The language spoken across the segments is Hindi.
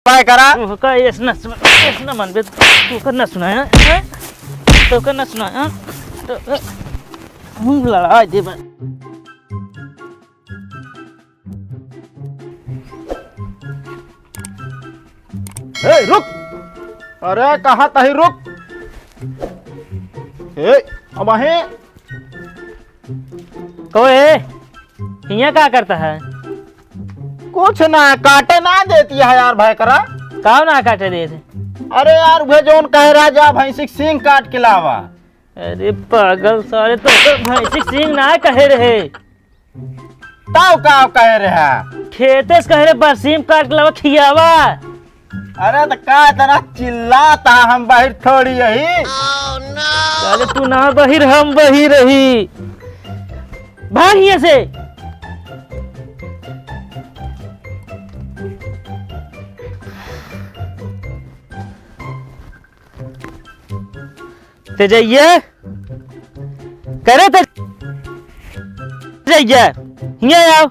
काय करा काय न मन बे तू कर न सुना है तो कर न सुना तो हम लड़ा दे बा रुक। अरे कहाँ तही रुक। अब आहे कोई यहाँ क्या करता है? कुछ ना काटे ना देती है यार भाई करा। काव ना काटे दे थे? अरे यार वे जोन कह रहा जा भैंसी सिंग काट के लावा। अरे पागल सारे तो भैंसी सिंग ना कहे रहे ताव काव कह रहा खेते से कह रहे बरसीम काट के लावा खियावा। अरे तो का तना चिल्लाता हम बाहर थोड़ी यही। अरे तू ना बहिर हम बही रही भाग यहाँ से। ते जाइए करे तो जाइए यहाँ आओ।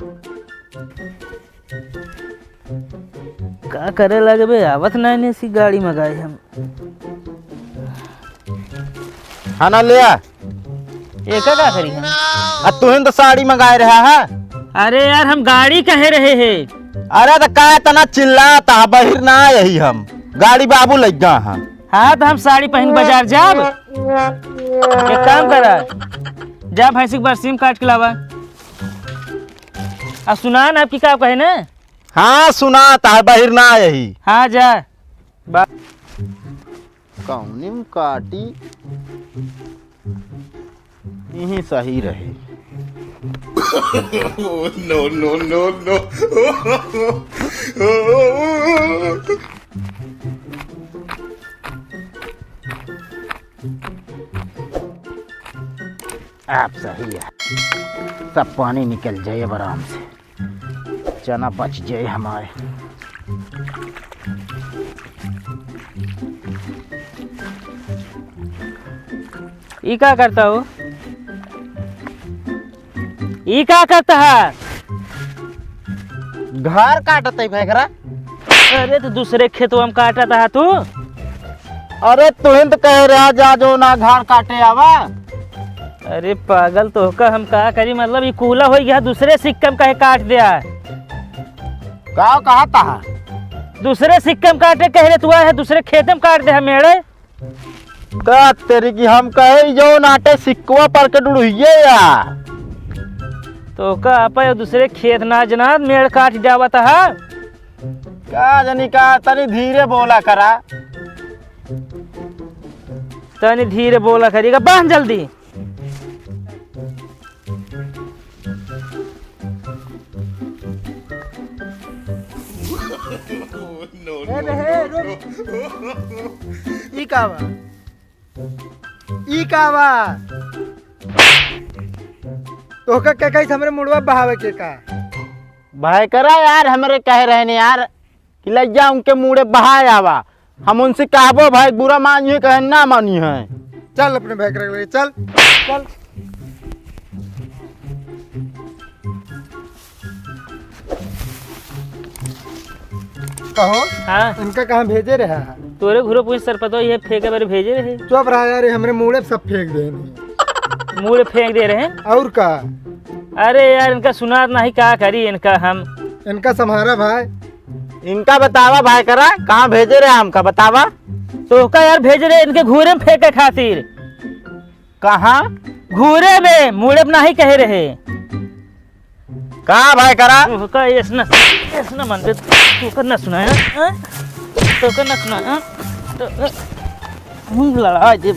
का करे लगे बे आवत नहीं सी गाड़ी मंगाई हम खाना ले आ। ये का करी हम? तुहिन तो साड़ी मंगाए रहा है। अरे यार हम गाड़ी कहे रहे हैं। अरे तो का तना चिल्लाता बहिर ना यही हम गाड़ी बाबू लग गया हाँ। हाँ तो हम साड़ी पहन बाजार जाब। एक काम करा जा भैंसी बरसीम काट के लावा। अब सुना ना आपकी क्या कहे ना। हाँ सुनाता है बहिर ना यही। हाँ जा कौनिम काटी यही सही रहे। no, no, no, no. आप सही है सब पानी निकल जाए आराम से चना पच जाए हमारे। ये क्या करता हो? ये क्या करता है? घर काटता है भैगरा। अरे तो दूसरे खेतों में काटता है तू। अरे तुहिन तो कह रहा जा जो ना घर काटे आवा। अरे पागल तो का हम का करी मतलब ये कूला हो गया दूसरे सिक्कम कहे काट दिया। का कहा था दूसरे सिक्कम काटे कह रहे तू है दूसरे खेत में काट दे हम मेरे। का तेरी की हम कहे जो नाटे सिक्कवा पर के डुड़िए या तो का आपा दूसरे खेत ना जना मेड़ काट जावत है। का जनी का तनी धीरे बोला करा। तनी धीरे बोला करेगा बांध जल्दी। no, ई कावा तो का कई हमरे मुड़वा बहावे के का भाई करा यार हमरे कह रहे ने यार कि लग जा उनके मुड़े बहाए आवा। हम उनसे कहबो भाई बुरा मानिए कहे ना मानिए है। चल अपने भाई कर ले चल चल। कहो हाँ इनका कहाँ भेजे रहा है? तोरे घुरो पूछ सर पतो ये फेंके बारे भेजे रहे। चुप रहा यार हमरे मुड़े सब फेंक दे। मुँह फेंक दे रहे हैं और का? अरे यार इनका सुना नहीं क्या करी इनका हम। इनका सम्हारा भाई। इनका बतावा भाई करा कहाँ भेजे रहे हमका बतावा। तो का यार भेज रहे इनके घूरे में फेंके खातिर। कहाँ घूरे में मुड़े में नहीं कह रहे। कहाँ भाई करा का ऐसा मन बे तू कर न सुना है तो कर न सुना तो हम लड़ा दे।